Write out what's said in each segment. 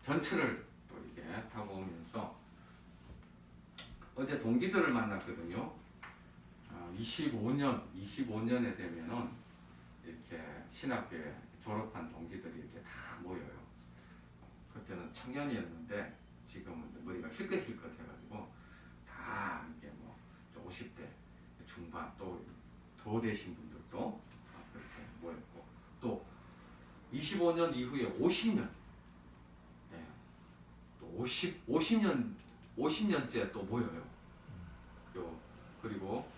전철을 또 이렇게 타고 오면서 어제 동기들을 만났거든요. 25년에 되면은 이렇게 신학교에 졸업한 동기들이 이렇게 다 모여요. 그때는 청년이었는데 지금은 머리가 힐끗힐끗 해가지고 다 이렇게 뭐 50대 중반 또 더 되신 분들도 그렇게 모였고 또 25년 이후에 50년 예, 또 50년째 또 모여요. 그리고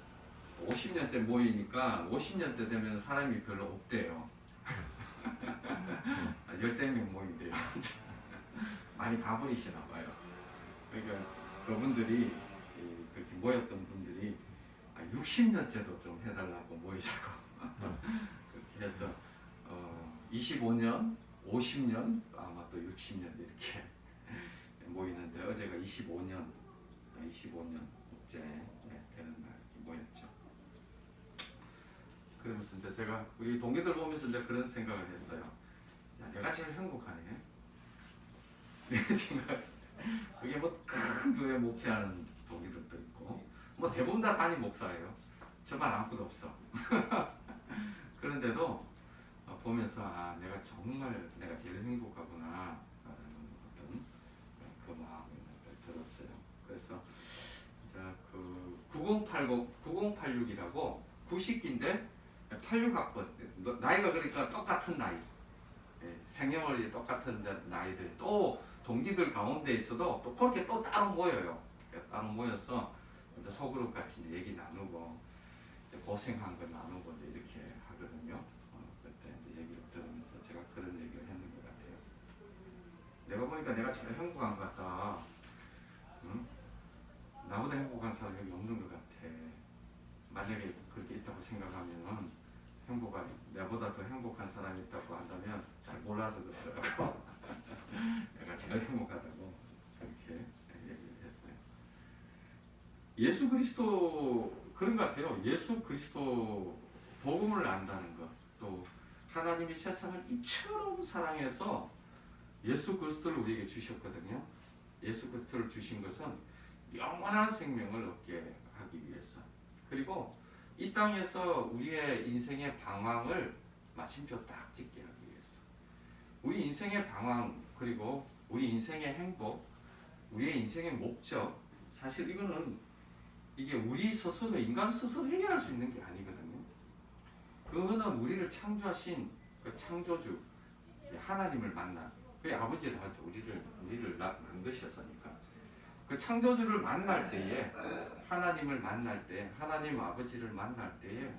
50년째 모이니까 50년째 되면 사람이 별로 없대요. 14명 모인대요. 많이 가버리시나 봐요. 그러니까 그분들이 그렇게 모였던 분들이 60년째도 좀 해달라고 모이자고 그렇게 해서 25년, 50년, 아마 또 60년 이렇게 모이는데 어제가 25년째 되는 날 모였죠. 그러면서 이제 제가 우리 동기들 보면서 이제 그런 생각을 했어요. 야, 내가 제일 행복하네. 내가 생각했어요. 그게 뭐 큰 교회 목회하는 동기들도 있고, 뭐 대부분 다 담임 목사예요. 저만 아무것도 없어. 그런데도 보면서 내가 정말 내가 제일 행복하구나 라는 어떤 그 마음이 들었어요. 그래서 그 9086이라고 90기인데 86학번 나이가 그러니까 똑같은 나이 생년월일이 똑같은 나이들이 또 동기들 가운데 있어도 또 그렇게 또 따로 모여요. 따로 모여서 이제 소그룹 같이 이제 얘기 나누고 이제 고생한 거 나누고 이제 이렇게 하거든요. 그때 이제 얘기를 들으면서 제가 그런 얘기를 했는 것 같아요. 내가 보니까 내가 제일 행복한 것 같다. 응? 나보다 행복한 사람이 여기 없는 것 같아. 만약에 그렇게 있다고 생각하면 행복한 내보다 더 행복한 사람이 있다고 한다면 잘 몰라서 그러더라고. 내가 제일 행복하다고 그렇게 얘기를 했어요. 예수 그리스도 그런 것 같아요. 예수 그리스도 복음을 안다는 것, 또 하나님이 세상을 이처럼 사랑해서 예수 그리스도를 우리에게 주셨거든요. 예수 그리스도를 주신 것은 영원한 생명을 얻게 하기 위해서. 그리고 이 땅에서 우리의 인생의 방황을 마침표 딱 찍게 하기 위해서. 우리 인생의 방황, 그리고 우리 인생의 행복, 우리의 인생의 목적, 사실 이거는 이게 우리 스스로, 인간 스스로 해결할 수 있는 게 아니거든요. 그거는 우리를 창조하신 그 창조주, 하나님을 만나. 그 아버지를 하죠. 우리를 만드셨으니까. 그 창조주를 만날 때에, 하나님을 만날 때, 하나님 아버지를 만날 때에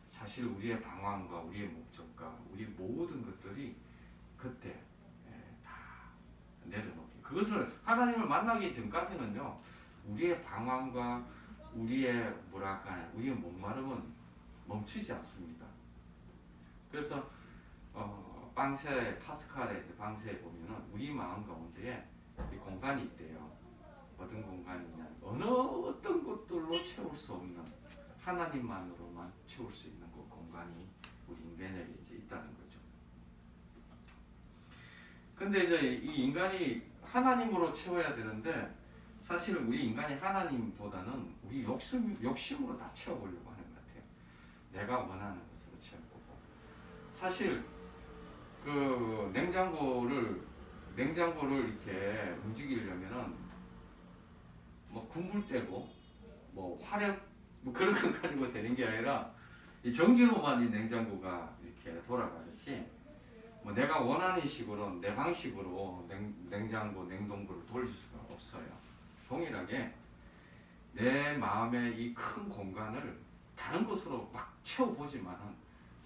사실 우리의 방황과 우리의 목적과 우리 모든 것들이 그때 다 내려놓기. 그것을 하나님을 만나기 전까지는요, 우리의 방황과 우리의 우리의 목마름은 멈추지 않습니다. 그래서 파스칼의 방세에 보면은 우리 마음 가운데에 이 공간이 있대요. 어떤 공간이냐? 어떤 것들로 채울 수 없는 하나님만으로만 채울 수 있는 그 공간이 우리 인간에게 이제 있다는 거죠. 근데 이제 이 인간이 하나님으로 채워야 되는데 사실 우리 인간이 하나님보다는 우리 욕심으로 다 채워보려고 하는 것 같아요. 내가 원하는 것으로 채우고. 사실 그 냉장고를 이렇게 움직이려면은 뭐 군불 떼고 뭐 화력 뭐 그런 거 가지고 되는 게 아니라 이 전기로만 이 냉장고가 이렇게 돌아가듯이 뭐 내가 원하는 식으로 내 방식으로 냉동고를 돌릴 수가 없어요. 동일하게 내 마음의 이 큰 공간을 다른 것으로 막 채워보지만은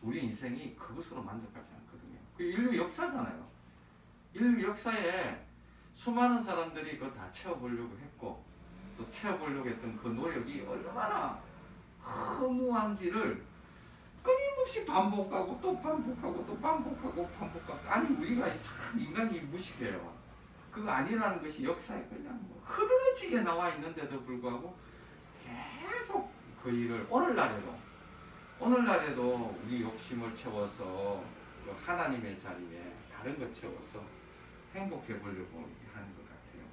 우리 인생이 그것으로 만족하지 않거든요. 그 인류 역사잖아요. 인류 역사에 수많은 사람들이 그거 다 채워보려고 했고 또 채워보려고 했던 그 노력이 얼마나 허무한지를 끊임없이 반복하고 또 반복하고 또 반복하고 아니 우리가 참 인간이 무식해요. 그거 아니라는 것이 역사에 그냥 뭐 흐드러지게 나와 있는데도 불구하고 계속 그 일을 오늘날에도 우리 욕심을 채워서 그 하나님의 자리에 다른 것 채워서 행복해 보려고 하는 것 같아요.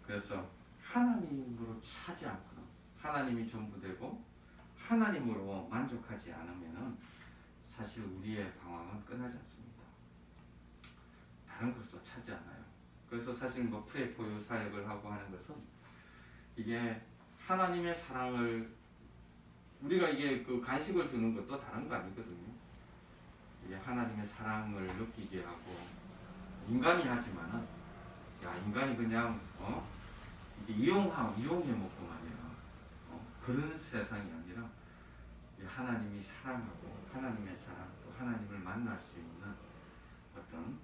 그래서 하나님으로 차지 않고는 하나님이 전부 되고 하나님으로 만족하지 않으면은 사실 우리의 방황은 끝나지 않습니다. 다른 것으로 차지 않아요. 그래서 사실 뭐 프레포유 사역을 하고 하는 것은 이게 하나님의 사랑을 우리가 이게 그 간식을 주는 것도 다른 거 아니거든요. 이게 하나님의 사랑을 느끼게 하고 인간이 하지만은 야 인간이 그냥 이게 이용해 먹고 말이야. 그런 세상이 아니라 하나님이 사랑하고 하나님의 사랑 또 하나님을 만날 수 있는 어떤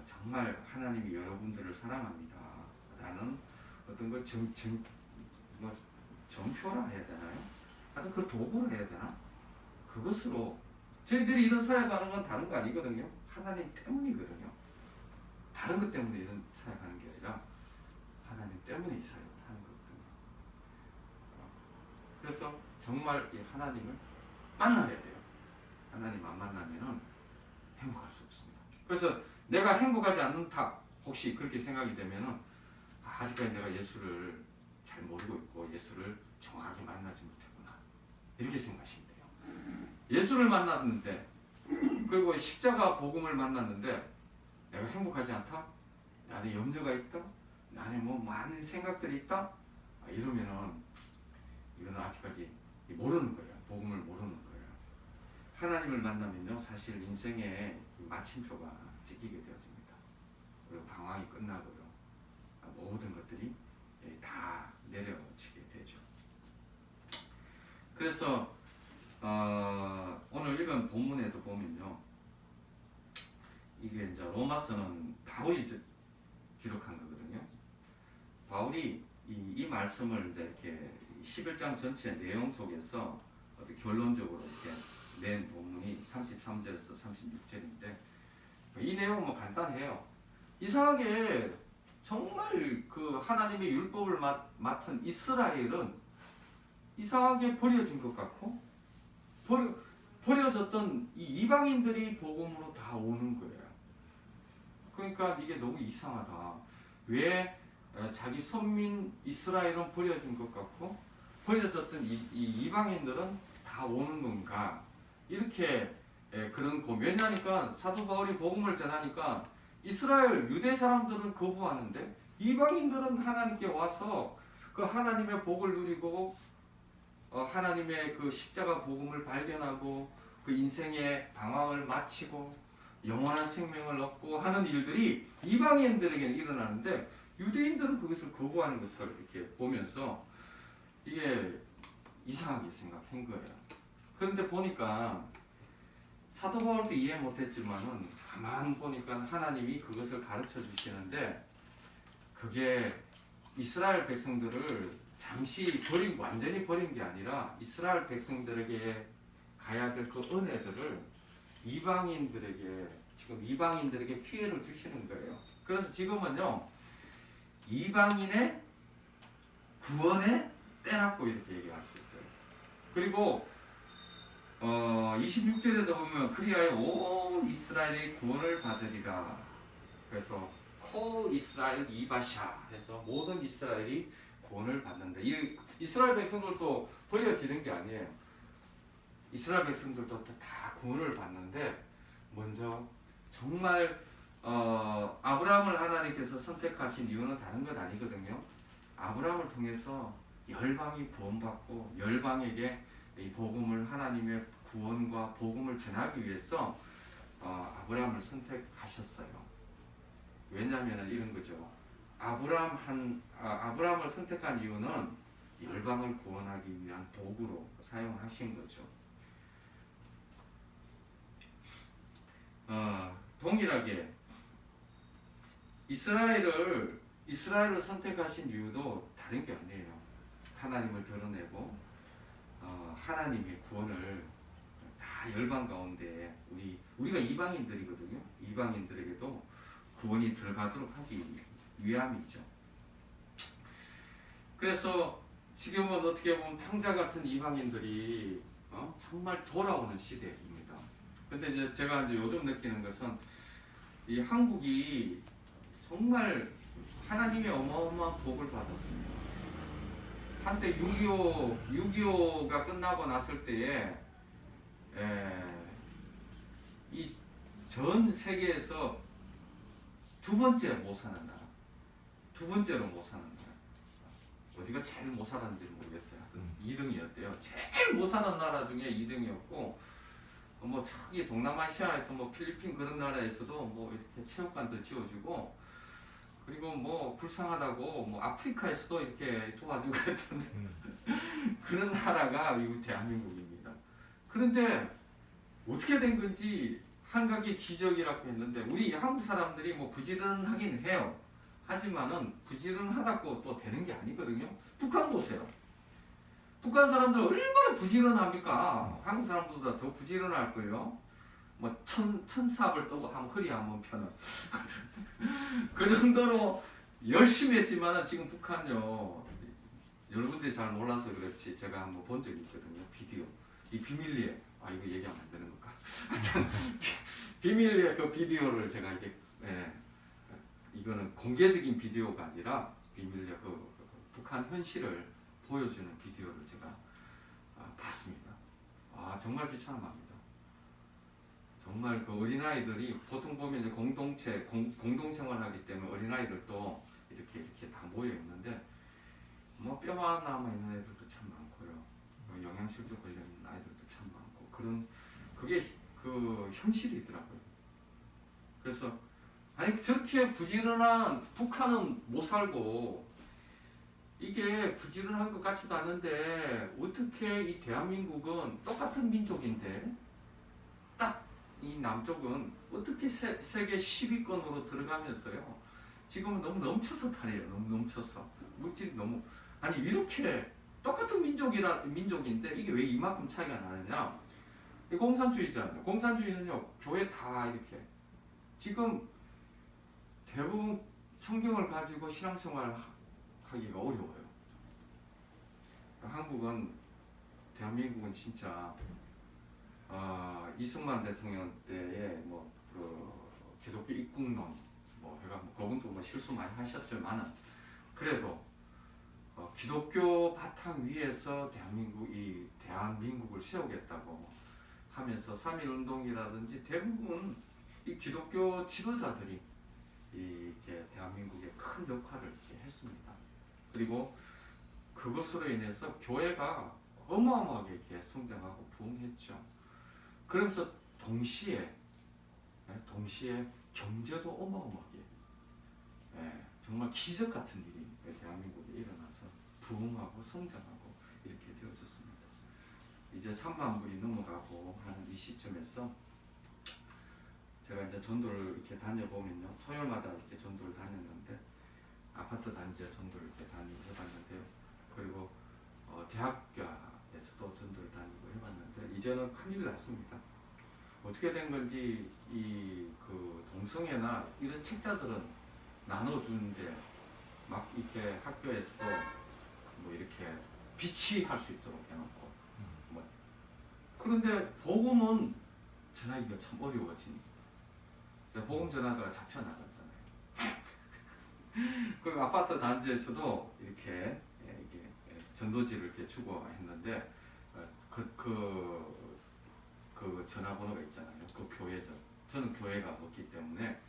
정말 하나님이 여러분들을 사랑합니다 라는 어떤 걸 정표라 해야 되나요? 하여튼 그 도구로 해야 되나? 그것으로 저희들이 이런 사역하는 건 다른 거 아니거든요. 하나님 때문이거든요. 다른 것 때문에 이런 사역하는 게 아니라 하나님 때문에 이 사역을 하는 거거든요. 그래서 정말 이 하나님을 만나야 돼요. 하나님 안 만나면은 행복할 수 없습니다. 그래서 내가 행복하지 않는다 혹시 그렇게 생각이 되면은 아직까지 내가 예수를 잘 모르고 있고 예수를 정확하게 만나지 못했구나 이렇게 생각하시면 돼요. 예수를 만났는데 그리고 십자가 복음을 만났는데 내가 행복하지 않다? 내 안에 염려가 있다? 내 안에 뭐 많은 생각들이 있다? 이러면은 이거는 아직까지 모르는 거예요. 복음을 모르는 거예요. 하나님을 만나면요 사실 인생의 마침표가 찍히게 되어집니다. 그리고 방황이 끝나고요 모든 것들이 다 내려치게 되죠. 그래서 오늘 읽은 본문에도 보면요 이게 이제 로마서는 바울이 기록한 거거든요. 바울이 이 말씀을 이제 이렇게 11장 전체 내용 속에서 어떻게 결론적으로 이렇게 낸 본문이 33절에서 36절인데 이 내용은 뭐 간단해요. 이상하게 정말 그 하나님의 율법을 맡은 이스라엘은 이상하게 버려진 것 같고 버려졌던 이 이방인들이 복음으로 다 오는 거예요. 그러니까 이게 너무 이상하다. 왜 자기 선민 이스라엘은 버려진 것 같고 버려졌던 이 이방인들은 다 오는 건가? 이렇게 그런 고민하니까 사도 바울이 복음을 전하니까 이스라엘 유대 사람들은 거부하는데 이방인들은 하나님께 와서 그 하나님의 복을 누리고 하나님의 그 십자가 복음을 발견하고 그 인생의 방황을 마치고 영원한 생명을 얻고 하는 일들이 이방인들에게는 일어나는데 유대인들은 그것을 거부하는 것을 이렇게 보면서 이게 이상하게 생각한 거예요. 그런데 보니까 사도 바울도 이해 못했지만은 가만 보니까 하나님이 그것을 가르쳐 주시는데 그게 이스라엘 백성들을 잠시 버리고 완전히 버린 게 아니라 이스라엘 백성들에게 가야 될 그 은혜들을 이방인들에게 기회를 주시는 거예요. 그래서 지금은요 이방인의 구원의 때라고 이렇게 얘기할 수 있어요. 그리고 26절에도 보면 그리하여 온 이스라엘의 구원을 받으리라. 그래서 콜 이스라엘 이바샤 해서 모든 이스라엘이 구원을 받는다. 이 이스라엘 백성들도 버려지는 게 아니에요. 이스라엘 백성들도 다 구원을 받는데 먼저 정말 아브라함을 하나님께서 선택하신 이유는 다른 것 아니거든요. 아브라함을 통해서 열방이 구원받고 열방에게 이 복음을 하나님의 구원과 복음을 전하기 위해서 아브라함을 선택하셨어요. 왜냐하면 이런 거죠. 아브라함을 선택한 이유는 열방을 구원하기 위한 도구로 사용하신 거죠. 동일하게 이스라엘을 선택하신 이유도 다른 게 아니에요. 하나님을 드러내고 하나님의 구원을 다 열방 가운데 우리가 이방인들이거든요. 이방인들에게도 구원이 들어가도록 하기 위함이죠. 그래서 지금은 어떻게 보면 탕자 같은 이방인들이 정말 돌아오는 시대입니다. 근데 이제 제가 요즘 느끼는 것은 이 한국이 정말 하나님의 어마어마한 복을 받았습니다. 한때 6.25가 끝나고 났을 때에 이 전 세계에서 두 번째 못 사는 나라, 두 번째로 못 사는 나라. 어디가 제일 못 살았는지 모르겠어요. 2등이었대요. 제일 못 사는 나라 중에 2등이었고, 뭐 저기 동남아시아에서 뭐 필리핀 그런 나라에서도 뭐 이렇게 체육관도 지어주고, 그리고 뭐 불쌍하다고 뭐 아프리카에서도 이렇게 도와주고 했던 그런 나라가 이 대한민국입니다. 그런데 어떻게 된 건지 한각의 기적이라고 했는데, 우리 한국 사람들이 뭐 부지런하긴 해요. 하지만은 부지런하다고 또 되는 게 아니거든요. 북한 보세요. 북한 사람들 얼마나 부지런합니까? 한국 사람보다 더 부지런할 거예요. 뭐 천삽을 떠고 한 허리 한번 펴는 그 정도로 열심히 했지만은 지금 북한요, 여러분들이 잘 몰라서 그렇지 제가 한번 본 적이 있거든요. 비디오. 이 비밀리에, 이거 얘기하면 안 되는 건가? 하여튼 비밀리에 그 비디오를 제가 이게 이거는 공개적인 비디오가 아니라 비밀리에 그 북한 현실을 보여주는 비디오를 제가 봤습니다. 정말 비참합니다. 정말 그 어린아이들이 보통 보면 이제 공동체, 공동생활하기 때문에 어린아이들도 이렇게 다 모여 있는데, 뭐 뼈만 남아 있는 애들도 참 많고요. 영양실조 걸린 아이들도 참 많고, 그게 그 현실이더라고요. 그래서 아니 저렇게 부지런한 북한은 못 살고, 이게 부지런한 것 같지도 않은데 어떻게 이 대한민국은 똑같은 민족인데 딱 이 남쪽은 어떻게 세계 10위권으로 들어가면서요, 지금은 너무 넘쳐서 다녀요. 너무 넘쳐서 물질이 너무, 아니 이렇게 똑같은 민족인데 이게 왜 이만큼 차이가 나느냐? 공산주의잖아요. 공산주의는요, 교회 다 이렇게 지금 대부분 성경을 가지고 신앙생활 하기가 어려워요. 한국은, 대한민국은 진짜 이승만 대통령 때에 그 기독교 입국론 해가 그분도 뭐 실수 많이 하셨지만은 그래도 기독교 바탕 위에서 대한민국을 세우겠다고 하면서 3.1 운동이라든지 대부분 이 기독교 지도자들이 이렇게 대한민국에 큰 역할을 이렇게 했습니다. 그리고 그것으로 인해서 교회가 어마어마하게 이렇게 성장하고 부흥했죠. 그러면서 동시에 경제도 어마어마하게, 정말 기적 같은 일이 대한민국에 일어나서 부흥하고 성장하고 이렇게 되어졌습니다. 이제 3만 불이 넘어가고 하는 이 시점에서 제가 이제 전도를 이렇게 다녀보면요, 토요일마다 이렇게 전도를 다녔는데, 아파트 단지에 전도를 이렇게 다니고 해봤는데요. 그리고 대학교에서도 전도를 다니고 해봤는데, 이제는 큰일 났습니다. 어떻게 된 건지 그 동성애나 이런 책자들은 나눠주는데 막 이렇게 학교에서도 뭐 이렇게 비치할 수 있도록 해놓고, 그런데 복음은 전하기가 참 어려워집니다. 복음 전하다가 잡혀나갔잖아요. 그리고 아파트 단지에서도 이렇게 전도지를 이렇게 주고 했는데, 그 전화번호가 있잖아요. 그 교회죠. 저는 교회가 없기 때문에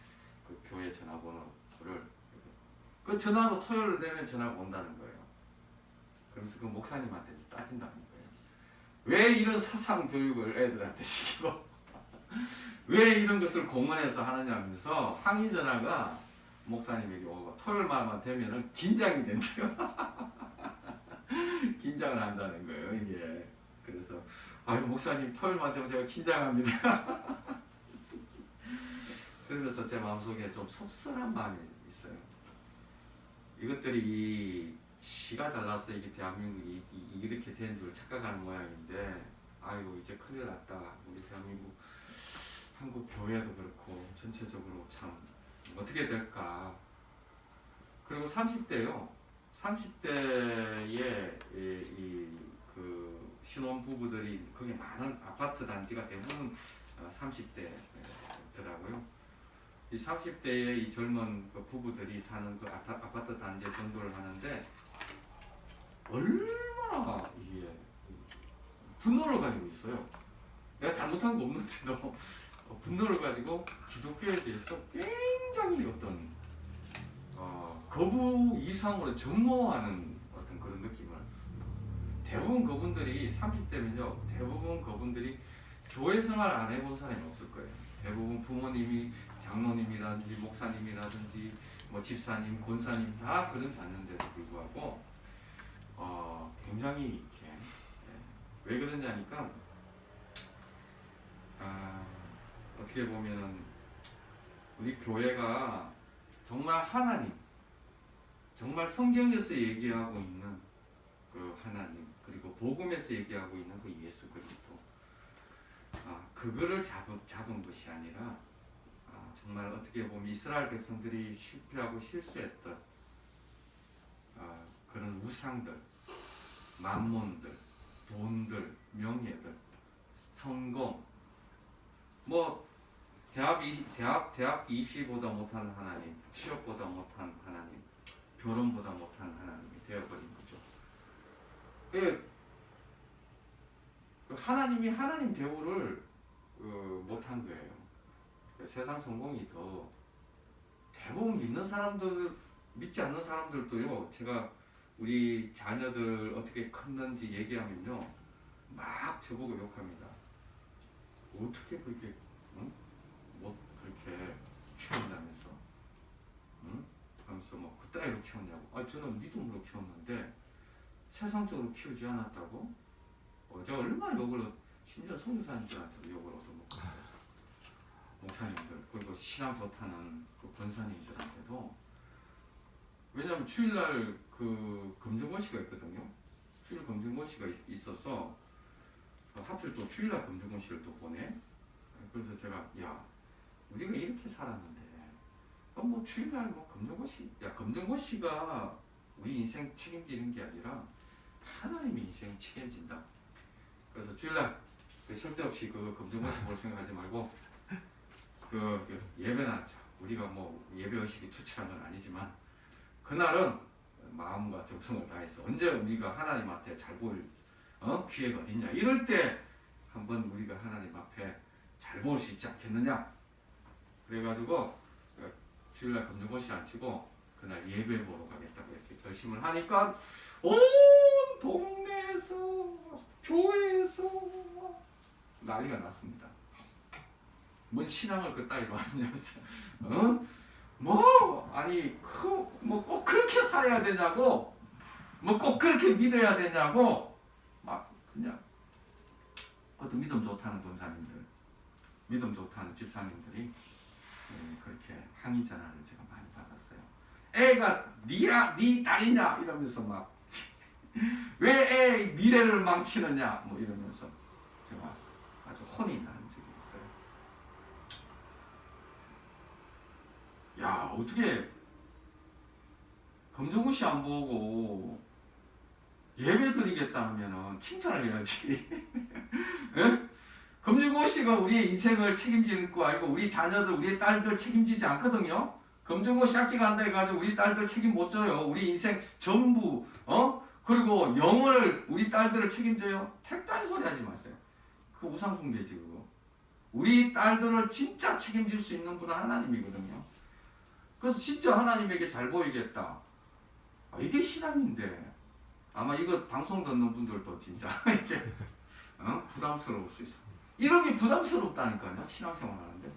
그 교회 전화번호를, 그 전화로 토요일 되면 전화가 온다는 거예요. 그러면서 그 목사님한테 따진다는 거예요. 왜 이런 사상 교육을 애들한테 시키고 왜 이런 것을 공원에서 하느냐 하면서 항의 전화가 목사님에게 오고, 토요일만 되면은 긴장이 된대요. 긴장을 한다는 거예요, 이게. 그래서 목사님 토요일만 되면 제가 긴장합니다. 그러면서 제 마음속에 좀 섭섭한 마음이 있어요. 이것들이 지가 잘나서 이게 대한민국이 이렇게 된 줄 착각하는 모양인데, 이제 큰일 났다. 우리 대한민국, 한국 교회도 그렇고 전체적으로 참 어떻게 될까. 그리고 30대요. 30대에 그 신혼부부들이 거기 많은 아파트 단지가 대부분 30대더라고요. 이 30대의 이 젊은 그 부부들이 사는 그 아파트 단지에 전도를 하는데 얼마나 이게 분노를 가지고 있어요. 내가 잘못한 거 없는데도 분노를 가지고 기독교에 대해서 굉장히 어떤 거부 이상으로 증오하는 어떤 그런 느낌을. 대부분 그분들이 30대면요, 대부분 그분들이 교회 생활 안 해본 사람이 없을 거예요. 대부분 부모님이 장로님이라든지 목사님이라든지 뭐 집사님, 권사님 다 그런 자녀인데도 불구하고 굉장히 이렇게 왜 그러냐니까 어떻게 보면은 우리 교회가 정말 하나님, 정말 성경에서 얘기하고 있는 그 하나님, 그리고 복음에서 얘기하고 있는 그 예수 그리스도, 그거를 잡은 것이 아니라 정말 어떻게 보면 이스라엘 백성들이 실패하고 실수했던 그런 우상들, 만몬들, 돈들, 명예들, 성공, 뭐 대학 입시보다 못한 하나님, 취업보다 못한 하나님, 결혼보다 못한 하나님이 되어버린 거죠. 하나님이 하나님 대우를 못한 거예요. 세상 성공이 더 대부분 믿는 사람들, 믿지 않는 사람들도요, 제가 우리 자녀들 어떻게 컸는지 얘기하면요, 막 저보고 욕합니다. 어떻게 그렇게 뭐 그렇게 키웠냐면서, 하면서 뭐 그따위로 키웠냐고. 저는 믿음으로 키웠는데 세상적으로 키우지 않았다고? 제가 얼마나 욕을, 심지어 선교사님들한테 욕을 얻어먹었어요. 목사님들, 그리고 신앙 좋다는 그 권사님들한테도. 왜냐하면 주일날 그 검정고시가 있거든요. 주일 검정고시가 있어서 하필 또 주일날 검정고시를 또 보내. 그래서 제가, 야, 우리가 이렇게 살았는데 뭐 주일날 뭐 검정고시, 야, 검정고시가 우리 인생 책임지는 게 아니라 하나님의 인생 책임진다. 그래서 주일날 쓸데없이 그 검정고시 볼 생각하지 말고 그 예배나, 우리가 뭐 예배 의식이 투철한 건 아니지만 그날은 마음과 정성을 다해서, 언제 우리가 하나님 앞에 잘 볼 기회가 어딨냐, 이럴 때 한번 우리가 하나님 앞에 잘 볼 수 있지 않겠느냐. 그래가지고 주일날 검정고시 안 치고 그날 예배 보러 가겠다고 이렇게 결심을 하니까 온 동네에서, 교회에서 난리가 났습니다. 뭔 신앙을 그따위로 하냐면서, 뭐 아니 뭐 꼭 그렇게 살아야 되냐고, 뭐 꼭 그렇게 믿어야 되냐고, 막 그냥 그것도 믿음 좋다는 권사님들, 믿음 좋다는 집사님들이 그렇게 항의 전화를 제가 많이 받았어요. 애가 네 딸이냐 이러면서 막 왜 애 미래를 망치느냐 뭐 이러면서 제가 아주 혼이 나는 적이 있어요. 야, 어떻게 검정고시 안 보고 예배 드리겠다 하면은 칭찬을 해야지. 검정고시가 우리의 인생을 책임지는 거 아니고 우리 자녀들, 우리 딸들 책임지지 않거든요. 검정고시 학기가 한다 해가지고 우리 딸들 책임 못 져요. 우리 인생 전부, 그리고 영혼을, 우리 딸들을 책임져요. 택단 소리 하지 마세요. 그 우상숭배지 그거. 우리 딸들을 진짜 책임질 수 있는 분은 하나님이거든요. 그래서 진짜 하나님에게 잘 보이겠다. 이게 신앙인데 아마 이거 방송 듣는 분들도 진짜 이렇게 부담스러울 수 있어. 이런 게 부담스럽다니까요. 신앙생활 하는데.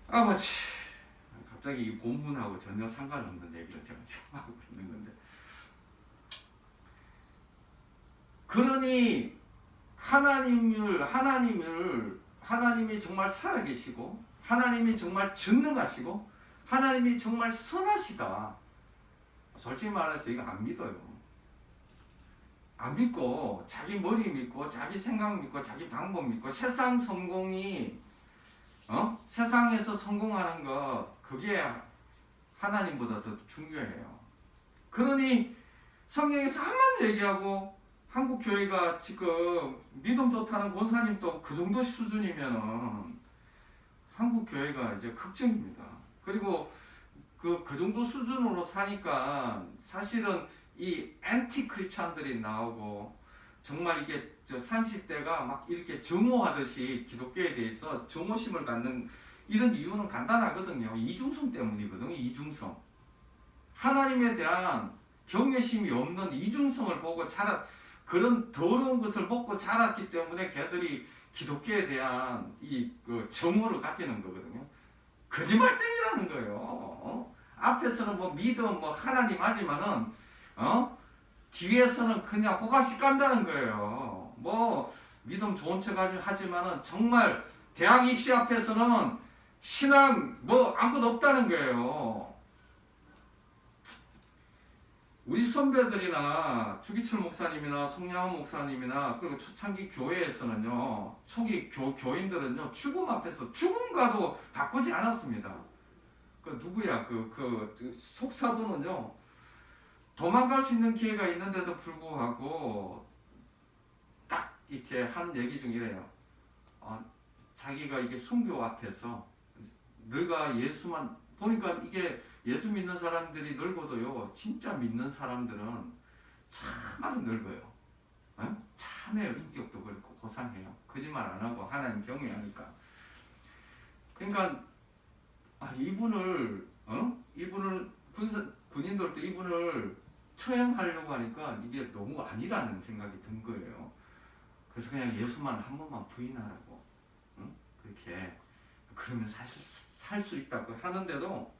아버지, 갑자기 이 본문하고 전혀 상관없는 얘기를 제가 지금 하고 있는 건데. 그러니 하나님이 정말 살아계시고, 하나님이 정말 전능하시고, 하나님이 정말 선하시다. 솔직히 말해서 이거 안 믿어요. 안 믿고 자기 머리 믿고 자기 생각 믿고 자기 방법 믿고 세상 성공이 세상에서 성공하는 거, 그게 하나님보다 더 중요해요. 그러니 성경에서 한번 얘기하고 한국 교회가 지금 믿음 좋다는 권사님도 그 정도 수준이면은 한국 교회가 이제 걱정입니다. 그리고 그 정도 수준으로 사니까 사실은 이 앤티 크리스찬들이 나오고 정말 이게 저 30대가 막 이렇게 정오하듯이 기독교에 대해서 정오심을 갖는 이런 이유는 간단하거든요. 이중성 때문이거든요. 이중성. 하나님에 대한 경외심이 없는 이중성을 보고 그런 더러운 것을 먹고 자랐기 때문에 걔들이 기독교에 대한 그 정오를 가지는 거거든요. 거짓말쟁이라는 거예요. 앞에서는 뭐 믿음 뭐 하나님 하지만은 뒤에서는 그냥 호가씨 깐다는 거예요. 뭐 믿음 좋은 척 하지만은 정말 대학 입시 앞에서는 신앙 뭐 아무것도 없다는 거예요. 우리 선배들이나 주기철 목사님이나 송양원 목사님이나 그리고 초창기 교회에서는요, 초기 교인들은요, 죽음 앞에서 죽음과도 바꾸지 않았습니다. 그 누구야? 그 속사도는요, 도망갈 수 있는 기회가 있는데도 불구하고 딱 이렇게 한 얘기 중 이래요. 자기가 이게 순교 앞에서 너가 예수만 보니까 이게 예수 믿는 사람들이 늙어도요, 진짜 믿는 사람들은 참아로 늙어요. 참해요. 인격도 그렇고 고상해요. 거짓말 안 하고 하나님 경외하니까. 그러니까 이분을 군인들도 이분을 처형하려고 하니까 이게 너무 아니라는 생각이 든 거예요. 그래서 그냥 예수만 한 번만 부인하라고 그렇게 그러면 사실 살 수 있다고 하는데도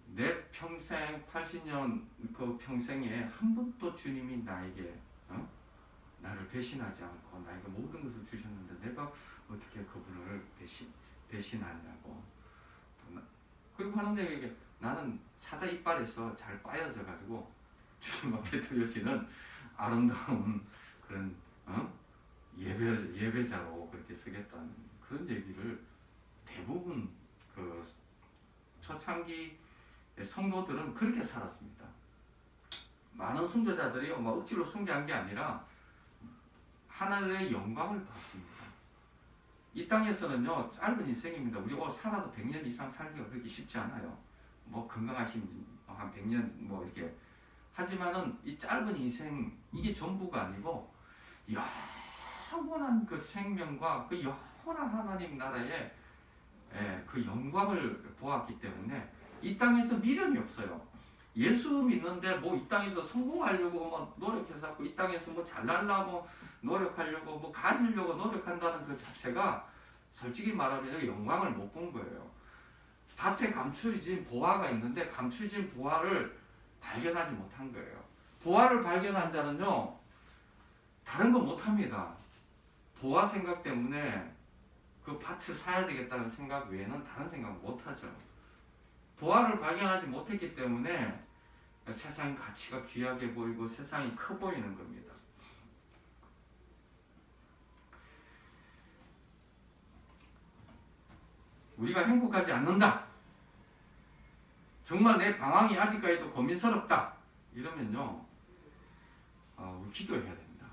내 평생 80년 그 평생에 한 번도 주님이 나에게 나를 배신하지 않고 나에게 모든 것을 주셨는데 내가 어떻게 그분을 배신하냐고. 그리고 하는 얘기가 나는 사자 이빨에서 잘 빠여져 가지고 주님 앞에 드려지는 아름다운 그런 예배자로 그렇게 쓰겠다는 그런 얘기를 대부분 그 초창기 성도들은 그렇게 살았습니다. 많은 선교자들이 막 억지로 순교한 게 아니라 하나님의 영광을 받습니다. 이 땅에서는요, 짧은 인생입니다. 우리 살아도 100년 이상 살기가 그렇게 쉽지 않아요. 뭐 건강하신 한 100년 뭐 이렇게 하지만은 이 짧은 인생 이게 전부가 아니고 영원한 그 생명과 그 영원한 하나님 나라의 그 영광을 보았기 때문에 이 땅에서 미련이 없어요. 예수 믿는데 뭐 이 땅에서 성공하려고 뭐 노력해서 이 땅에서 뭐 잘나려고 노력하려고 뭐 가지려고 노력한다는 그 자체가 솔직히 말하면 영광을 못 본 거예요. 밭에 감추어진 보화가 있는데 감추어진 보화를 발견하지 못한 거예요. 보화를 발견한 자는요, 다른 거 못합니다. 보화 생각 때문에 그 밭을 사야 되겠다는 생각 외에는 다른 생각 못하죠. 보화를 발견하지 못했기 때문에 세상 가치가 귀하게 보이고 세상이 커 보이는 겁니다. 우리가 행복하지 않는다. 정말 내 방황이 아직까지도 고민스럽다. 이러면요, 우리 기도해야 됩니다.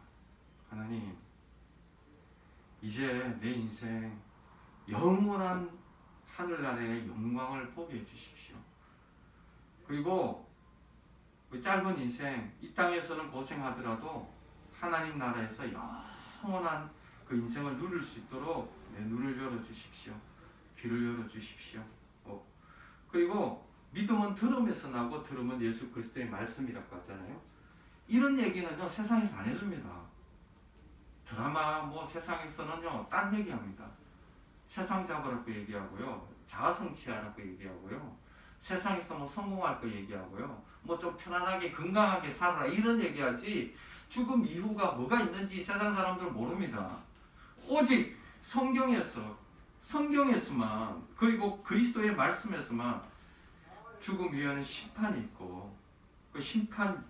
하나님, 이제 내 인생 영원한 하늘나라의 영광을 보게 해주십시오. 그리고 그 짧은 인생, 이 땅에서는 고생하더라도 하나님 나라에서 영원한 그 인생을 누릴 수 있도록 내 눈을 열어주십시오. 귀를 열어주십시오. 그리고 믿음은 들음에서 나고 들음은 예수 그리스도의 말씀이라고 하잖아요. 이런 얘기는요, 세상에서 안 해줍니다. 드라마 뭐 세상에서는요, 딴 얘기합니다. 세상 잡으라고 얘기하고요, 자아성취하라고 얘기하고요, 세상에서 뭐 성공할 거 얘기하고요, 뭐 좀 편안하게 건강하게 살아라 이런 얘기하지 죽음 이후가 뭐가 있는지 세상 사람들은 모릅니다. 오직 성경에서만 그리고 그리스도의 말씀에서만 죽음 이후에는 심판이 있고 그 심판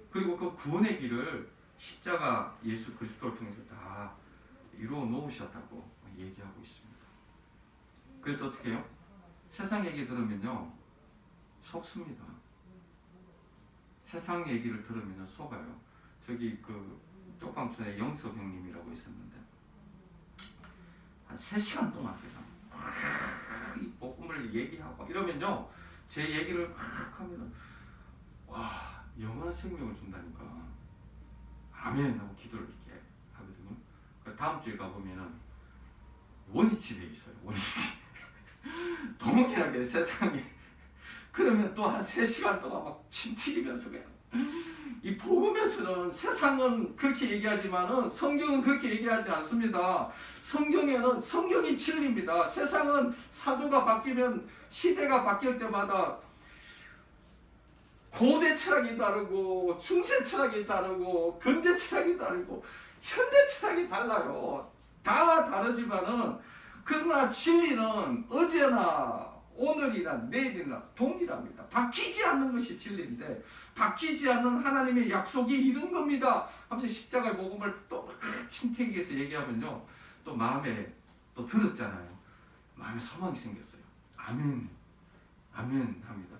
그리고 그 구원의 길을 십자가 예수 그리스도를 통해서 다 이루어 놓으셨다고 얘기하고 있습니다. 그래서 어떻게 해요? 세상 얘기 들으면요, 속습니다. 세상 얘기를 들으면 속아요. 저기 그 쪽방촌에 영석 형님이라고 있었는데 한 3시간 동안 그냥 이 복음을 얘기하고 이러면요, 제 얘기를 막 하면은 와, 영원한 생명을 준다니까 아멘 하고 기도를 이렇게 하거든요. 다음 주에 가보면은 원위치돼 있어요. 원위치. 동일하게 세상에. 그러면 또 한 3시간 동안 막 침 튀기면서 그냥 이 복음에서는 세상은 그렇게 얘기하지만은 성경은 그렇게 얘기하지 않습니다. 성경에는 성경이 진리입니다. 세상은 사조가 바뀌면 시대가 바뀔 때마다 고대 철학이 다르고 중세 철학이 다르고 근대 철학이 다르고 현대 철학이 달라요. 다 다르지만은 그러나 진리는 어제나 오늘이나 내일이나 동일합니다. 바뀌지 않는 것이 진리인데 바뀌지 않는 하나님의 약속이 이런 겁니다 하면서 십자가의 복음을 또 침태기에서 얘기하면요, 또 마음에 또 들었잖아요. 마음에 소망이 생겼어요. 아멘 아멘 합니다.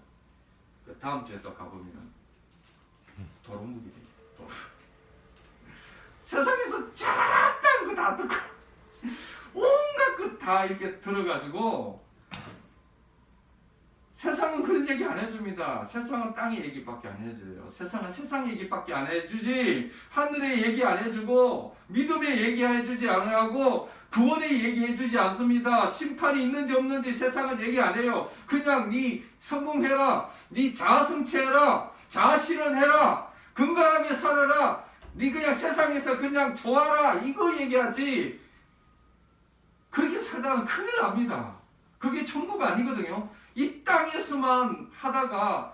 다음 주에 또 가보면 도루묵이 돼 있어요. 세상에서 잡다한 거 다 듣고 온갖 것 다 이렇게 들어가지고 세상은 그런 얘기 안 해줍니다. 세상은 땅의 얘기밖에 안 해줘요. 세상은 세상 얘기밖에 안 해주지 하늘의 얘기 안 해주고 믿음의 얘기 해주지 않고 구원의 얘기 해주지 않습니다. 심판이 있는지 없는지 세상은 얘기 안 해요. 그냥 네 성공해라, 네 자아성취해라, 자아실현해라, 건강하게 살아라, 네 그냥 세상에서 그냥 좋아라 이거 얘기하지. 그렇게 살다가는 큰일 납니다. 그게 천국 아니거든요. 이 땅에서만 하다가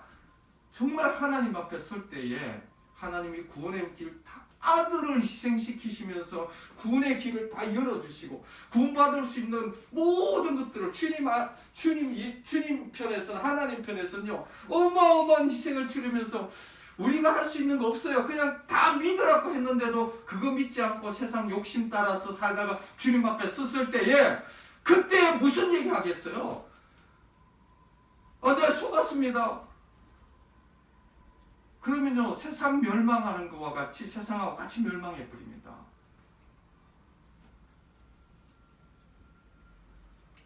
정말 하나님 앞에 설 때에 하나님이 구원의 길을 다 아들을 희생시키시면서 구원의 길을 다 열어주시고 구원받을 수 있는 모든 것들을 주님 편에서는, 하나님 편에서는요, 어마어마한 희생을 치르면서 우리가 할 수 있는 거 없어요. 그냥 다 믿으라고 했는데도 그거 믿지 않고 세상 욕심 따라서 살다가 주님 앞에 섰을 때에 그때 무슨 얘기 하겠어요? 내가 속았습니다. 그러면요, 세상 멸망하는 것과 같이 세상하고 같이 멸망해 버립니다.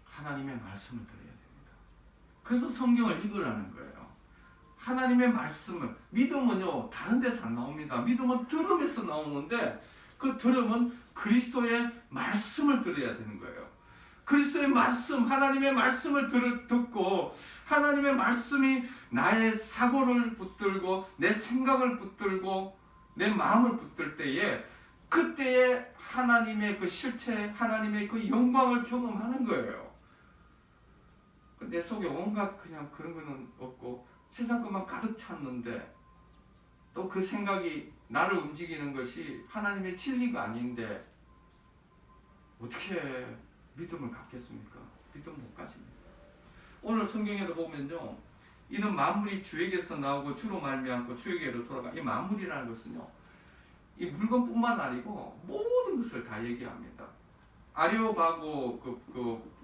하나님의 말씀을 들어야 됩니다. 그래서 성경을 읽으라는 거예요. 하나님의 말씀을, 믿음은요 다른 데서 안 나옵니다. 믿음은 들음에서 나오는데 그 들음은 그리스도의 말씀을 들어야 되는 거예요. 그리스도의 말씀, 하나님의 말씀을 듣고 하나님의 말씀이 나의 사고를 붙들고 내 생각을 붙들고 내 마음을 붙들 때에 그때에 하나님의 그 실체, 하나님의 그 영광을 경험하는 거예요. 내 속에 온갖 그냥 그런 거는 없고 세상 것만 가득 찼는데 또 그 생각이 나를 움직이는 것이 하나님의 진리가 아닌데 어떻게 믿음을 갖겠습니까? 믿음 못 가집니다. 오늘 성경에도 보면요, 이는 만물이 주에게서 나오고 주로 말미암고 주에게로 돌아가. 이 만물이라는 것은요, 이 물건뿐만 아니고 모든 것을 다 얘기합니다. 아레오바고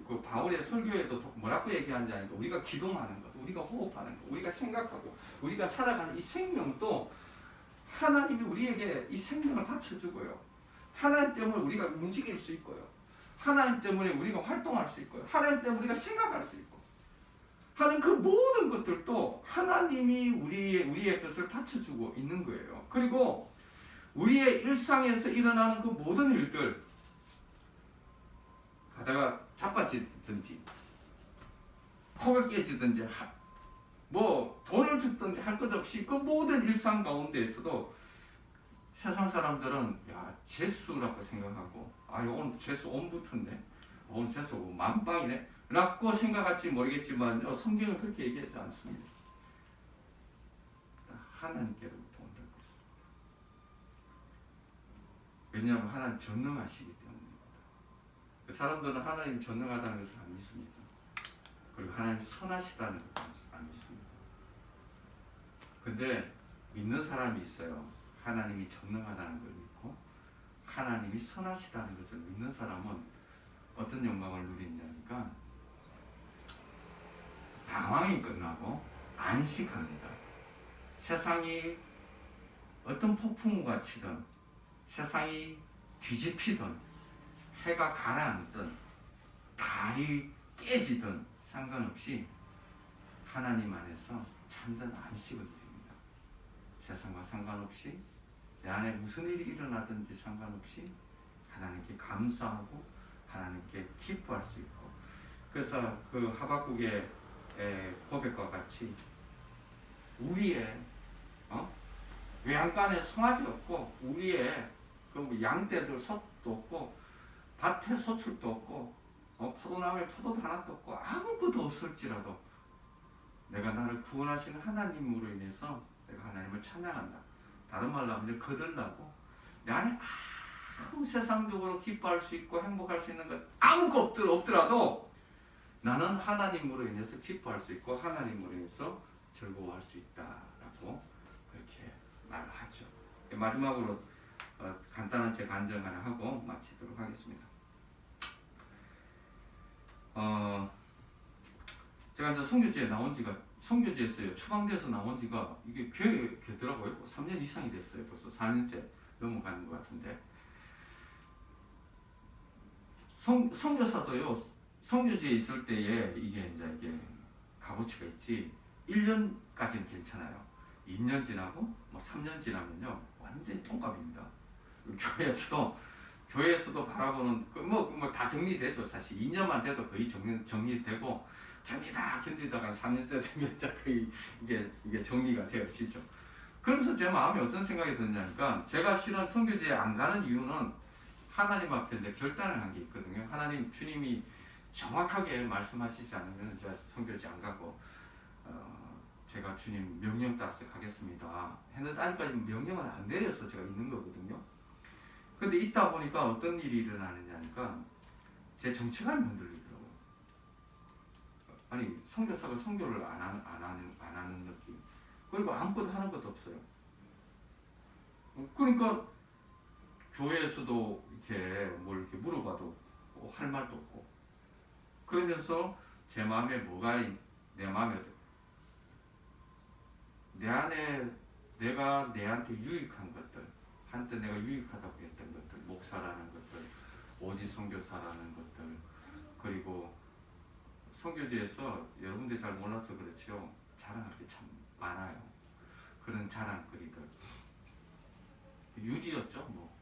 그 바울의 설교에도 뭐라고 얘기하는지 아니까 우리가 기도하는 것, 우리가 호흡하는 것, 우리가 생각하고 우리가 살아가는 이 생명도 하나님이 우리에게 이 생명을 바쳐주고요. 하나님 때문에 우리가 움직일 수 있고요. 하나님 때문에 우리가 활동할 수 있고요. 하나님 때문에 우리가 생각할 수 있고 하는 그 모든 것들도 하나님이 우리의 것을 바쳐주고 있는 거예요. 그리고 우리의 일상에서 일어나는 그 모든 일들, 가다가 자빠지든지 코가 깨지든지 뭐 돈을 줬든지 할 것 없이 그 모든 일상 가운데에서도 세상 사람들은 야 재수라고 생각하고 오늘 재수 온부터인데 오늘 재수 만빵이네 라고 생각할지 모르겠지만 성경은 그렇게 얘기하지 않습니다. 하나님께로부터 온다고 했습니다. 왜냐하면 하나님 전능하시기 때문입니다. 사람들은 하나님 전능하다는 것을 안 믿습니다. 그리고 하나님 선하시다는 것을 안 믿습니다. 근데 믿는 사람이 있어요. 하나님이 전능하다는 걸 믿고 하나님이 선하시다는 것을 믿는 사람은 어떤 영광을 누리냐니까 방황이 끝나고 안식합니다. 세상이 어떤 폭풍우가 치든, 세상이 뒤집히든, 해가 가라앉든, 달이 깨지든 상관없이 하나님 안에서 참된 안식을 누립니다. 세상과 상관없이, 내 안에 무슨 일이 일어나든지 상관없이 하나님께 감사하고 하나님께 기뻐할 수 있고, 그래서 그 하박국의 고백과 같이 우리의 외양간에 송아지 없고, 우리의 그 양떼들 솥도 없고, 밭에 소출도 없고, 포도나무에 포도도 하나도 없고, 아무것도 없을지라도 내가 나를 구원하신 하나님으로 인해서 내가 하나님을 찬양한다. 다른 말로 하면 거들나고, 내 안에 아무 세상적으로 기뻐할 수 있고 행복할 수 있는 것 아무것도 없더라도 나는 하나님으로 인해서 기뻐할 수 있고 하나님으로 인해서 즐거워할 수 있다라고 그렇게 말을 하죠. 마지막으로 간단한 제 간증 하나 하고 마치도록 하겠습니다. 제가 이제 선교지에서요, 추방돼서 나온 지가 이게 꽤 되더라고요. 3년 이상이 됐어요. 벌써 4년째 넘어가는 것 같은데, 선교사도요, 선교지에 있을 때에 이게 값어치가 있지. 1년까지는 괜찮아요. 2년 지나고 뭐 3년 지나면요 완전히 똥값입니다. 교회에서도 바라보는 뭐 다 정리되죠. 사실 2년만 돼도 거의 정리되고, 견디다가 3년째 되면 거의 이게 정리가 되어지죠. 그러면서 제 마음에 어떤 생각이 드냐니까, 제가 실은 선교지에 안 가는 이유는 하나님 앞에 이제 결단을 한 게 있거든요. 하나님, 주님이 정확하게 말씀하시지 않으면 제가 선교지 안 가고, 제가 주님 명령 따라서 가겠습니다 했는데, 아직까지 명령을 안 내려서 제가 있는 거거든요. 근데 있다 보니까 어떤 일이 일어나느냐니까, 제 정체감이 흔들리더라고요. 아니, 선교사가 선교를 안 하는 느낌. 그리고 아무것도 하는 것도 없어요. 그러니까 교회에서도 뭘 이렇게 물어봐도 할 말도 없고, 그러면서 제 마음에 내 마음에 내 안에 내가 내한테 유익한 것들, 한때 내가 유익하다고 했던 것들, 목사라는 것들, 오지 선교사라는 것들, 그리고 선교지에서 여러분들이 잘 몰라서 그렇죠. 자랑할 게 참 많아요. 그런 자랑거리들. 유지였죠, 뭐.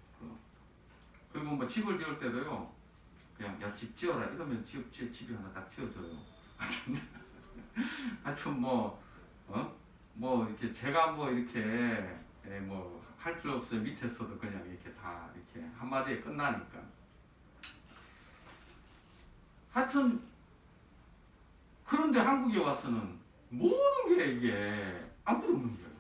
그리고 뭐 집을 지을 때도요, 그냥 야, 집 지어라 이러면 집이 하나 딱 지어져요. 하여튼 뭐 이렇게 제가 뭐 이렇게 뭐 할 필요 없어요. 밑에서도 그냥 이렇게 다 이렇게 한마디에 끝나니까. 하여튼 그런데 한국에 와서는 모든 게 이게 아무것도 없는 거예요.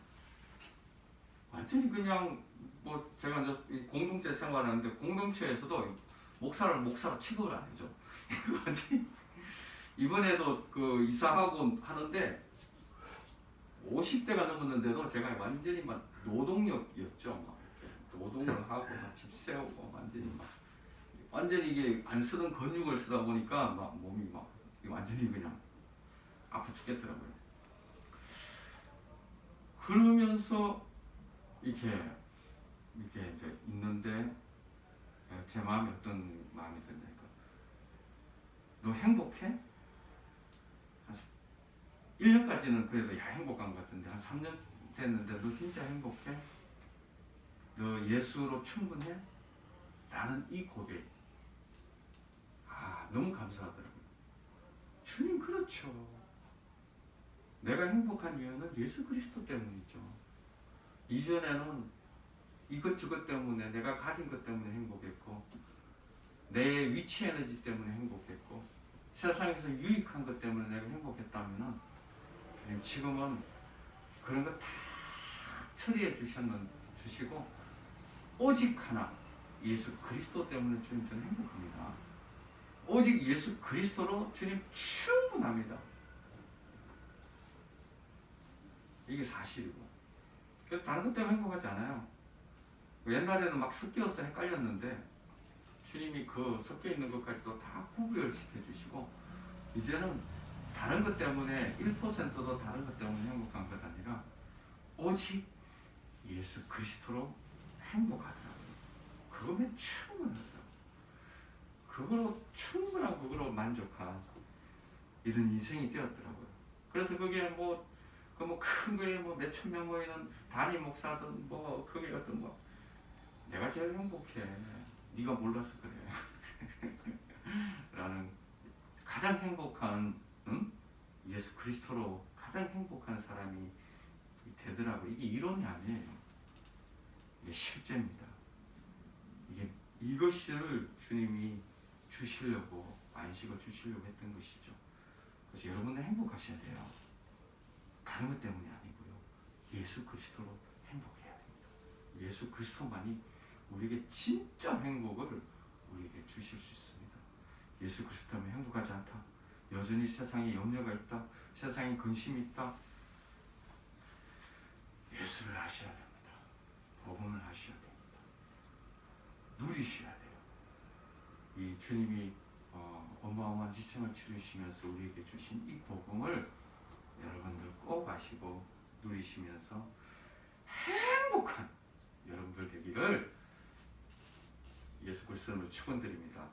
완전히 그냥 뭐 제가 이제 공동체 생활하는데, 공동체에서도 목사로 취급을 안 해줘. 완전히 이번에도 그 이사하고 하는데 50대가 넘었는데도 제가 완전히 막 노동력이었죠. 막 노동을 하고 집 세우고 완전히 이게 안 쓰던 근육을 쓰다 보니까 막 몸이 막 완전히 그냥 아파 죽겠더라고요. 그러면서 이렇게 이제 있는데 제 마음에 어떤 마음이 드냐니까, 너 행복해? 1년까지는 그래도 행복한 것 같은데, 한 3년 됐는데 너 진짜 행복해? 너 예수로 충분해? 라는 이 고백, 너무 감사하더라고요. 주님, 그렇죠. 내가 행복한 이유는 예수 그리스도 때문이죠. 이전에는 이것저것 때문에, 내가 가진 것 때문에 행복했고, 내 위치 에너지 때문에 행복했고, 세상에서 유익한 것 때문에 내가 행복했다면은, 지금은 그런 거 다 처리해 주시고 오직 하나, 예수 그리스도 때문에 주님, 저는 행복합니다. 오직 예수 그리스도로 주님 충분합니다. 이게 사실이고, 그래서 다른 것 때문에 행복하지 않아요. 옛날에는 막 섞여서 헷갈렸는데 주님이 그 섞여 있는 것까지도 다 구별시켜 주시고, 이제는 다른 것 때문에 1%도 다른 것 때문에 행복한 것 아니라 오직 예수 그리스도로 행복하더라고요. 그거면 충분하더라고요. 그거로 충분한 그거로 만족한 이런 인생이 되었더라고요. 그래서 그게 큰 거에 몇천 명 모이는 단임 목사든 그게 어떤 내가 제일 행복해. 네가 몰라서 그래. 라는 가장 행복한 예수 그리스도로 가장 행복한 사람이 되더라고요. 이게 이론이 아니에요. 이게 실제입니다. 이것을 주님이 주시려고 안식을 주시려고 했던 것이죠. 그래서 여러분은 행복하셔야 돼요. 다른 것 때문이 아니고요. 예수 그리스도로 행복해야 됩니다. 예수 그리스도만이 우리에게 진짜 행복을 우리에게 주실 수 있습니다. 예수 그리스도 때문에 행복하지 않다. 여전히 세상에 염려가 있다. 세상에 근심이 있다. 예수를 아셔야 됩니다. 복음을 아셔야 됩니다. 누리셔야 돼요. 이 주님이 어마어마한 희생을 치르시면서 우리에게 주신 이 복음을 여러분들 꼭 아시고 누리시면서 행복한 여러분들 되기를 예수 그리스도로 축원드립니다.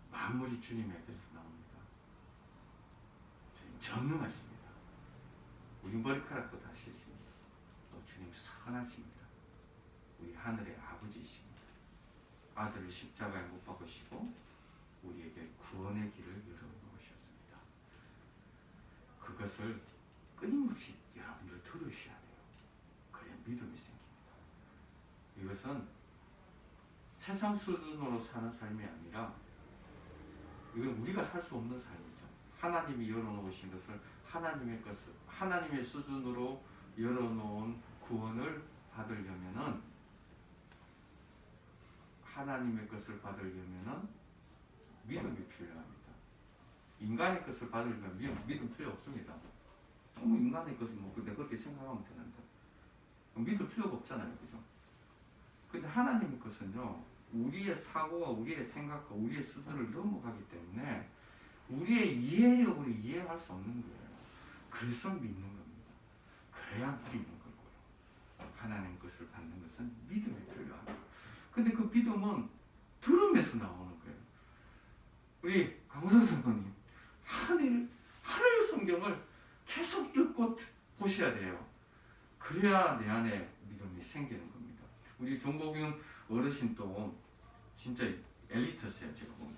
만물이 주님에게서 나옵니다. 주님 전능하십니다. 우리 머리카락도 다 세십니다. 또 주님 선하십니다. 우리 하늘의 아버지이십니다. 아들을 십자가에 못 박으시고 우리에게 구원의 길을 열어놓으셨습니다. 그것을 끊임없이 여러분들 들으셔야 돼요. 그래야 믿음이 생깁니다. 이것은 세상 수준으로 사는 삶이 아니라 이건 우리가 살 수 없는 삶이죠. 하나님이 열어놓으신 것을 하나님의 수준으로 열어놓은 구원을 받으려면은 하나님의 것을 받으려면은 믿음이 필요합니다. 인간의 것을 받으려면 믿음 필요 없습니다. 인간의 것은 내가 그렇게 생각하면 되는데 믿을 필요가 없잖아요, 그죠? 근데 하나님의 것은요, 우리의 사고와 우리의 생각과 우리의 수준을 넘어가기 때문에 우리의 이해력으로 이해할 수 없는 거예요. 그래서 믿는 겁니다. 그래야 누리는 거고요. 하나님 것을 받는 것은 믿음이 필요합니다. 근데 그 믿음은 들음에서 나오는 거예요. 우리 강우선 성도님, 하늘 성경을 계속 읽고 보셔야 돼요. 그래야 내 안에 믿음이 생기는 겁니다. 우리 정복윤 어르신도 진짜 엘리트세요, 제가 보면.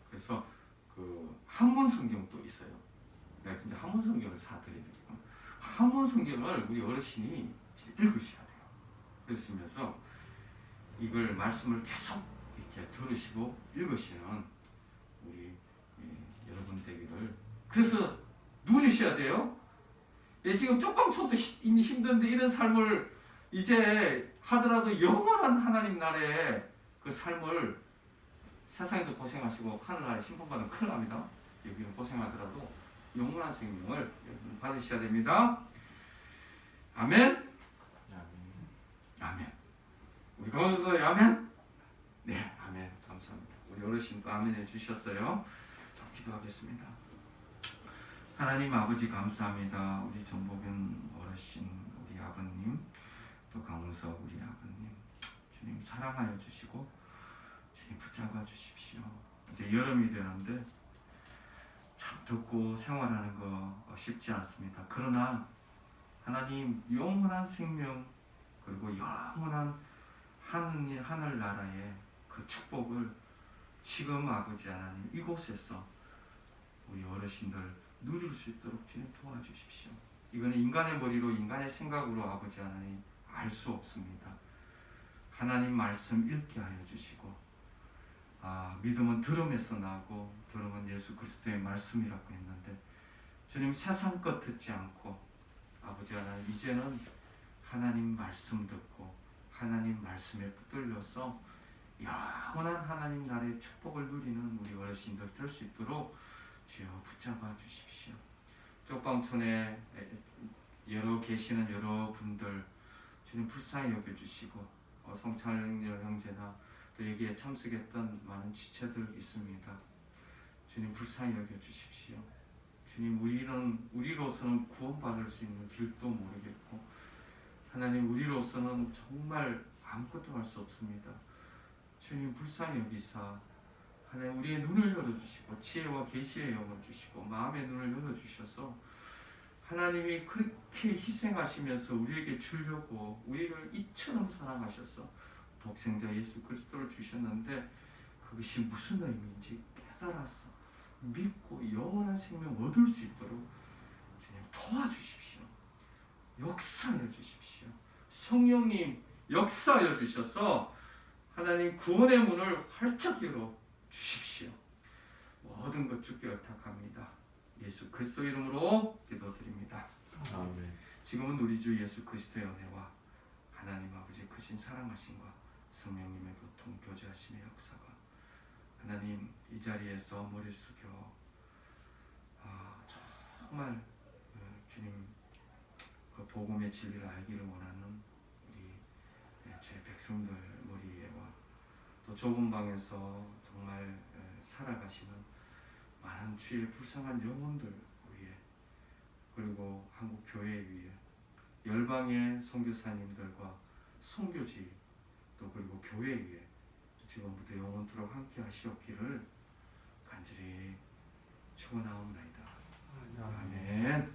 그래서 그 한문 성경도 있어요. 내가 진짜 한문 성경을 사드리거든요. 한문 성경을 우리 어르신이 읽으셔야 돼요. 읽으시면서 이걸 말씀을 계속 이렇게 들으시고 읽으시는 우리 여러분 되기를. 그래서 누리셔야 돼요. 지금 조금쳐도 이미 힘든데 이런 삶을 이제 하더라도 영원한 하나님 나라의 그 삶을 세상에서 고생하시고 하늘나라에 심판받으면 큰일 납니다. 여기는 고생하더라도 영원한 생명을 받으셔야 됩니다. 아멘. 아멘. 우리 강원수님 아멘. 네, 아멘. 감사합니다. 우리 어르신도 아멘 해주셨어요. 기도하겠습니다. 하나님 아버지 감사합니다. 우리 정복윤 어르신, 우리 아버님, 또 강우석 우리 아버님, 주님 사랑하여 주시고 주님 붙잡아 주십시오. 이제 여름이 되는데 참 덥고 생활하는 거 쉽지 않습니다. 그러나 하나님 영원한 생명 그리고 영원한 하늘나라의 그 축복을 지금 아버지 하나님 이곳에서 우리 어르신들 누릴 수 있도록 주님 도와주십시오. 이거는 인간의 머리로 인간의 생각으로 아버지 하나님 알 수 없습니다. 하나님 말씀 읽게 하여 주시고 믿음은 들음에서 나고 들음은 예수 그리스도의 말씀이라고 했는데 주님 세상 것 듣지 않고 아버지 하나님 이제는 하나님 말씀 듣고 하나님 말씀에 붙들려서 영원한 하나님 나라의 축복을 누리는 우리 어르신들 될 수 있도록 주여 붙잡아 주십시오. 쪽방촌에 계시는 여러분들 주님 불쌍히 여겨주시고 성찬열 형제나 또 여기에 참석했던 많은 지체들 있습니다. 주님 불쌍히 여겨주십시오. 주님, 우리로서는 구원받을 수 있는 길도 모르겠고, 하나님, 우리로서는 정말 아무것도 할 수 없습니다. 주님, 불쌍히 여기사 하나님, 우리의 눈을 열어주시고 지혜와 계시의 영을 주시고 마음의 눈을 열어주셔서 하나님이 그렇게 희생하시면서 우리에게 주려고 우리를 이처럼 사랑하셔서 독생자 예수 그리스도를 주셨는데, 그것이 무슨 의미인지 깨달아서 믿고 영원한 생명 얻을 수 있도록 주님 도와주십시오. 역사하여 주십시오. 성령님 역사하여 주셔서 하나님 구원의 문을 활짝 열어 주십시오. 모든 것 주께 의탁합니다. 예수 그리스도 이름으로 기도드립니다. 아멘. 지금은 우리 주 예수 그리스도의 은혜와 하나님 아버지 크신 사랑하심과 성령님의 교통 교제하심의 역사가 하나님 이 자리에서 머리 숙여 정말 주님 그 복음의 진리를 알기를 원하는 우리 제 백성들 머리에와 또 좁은 방에서 정말 살아가시는 많은 주의 불쌍한 영혼들 위에, 그리고 한국 교회 위에, 열방의 선교사님들과 선교지 또 그리고 교회 위에 지금부터 영원토록 함께 하시옵기를 간절히 축원하옵나이다. 아멘.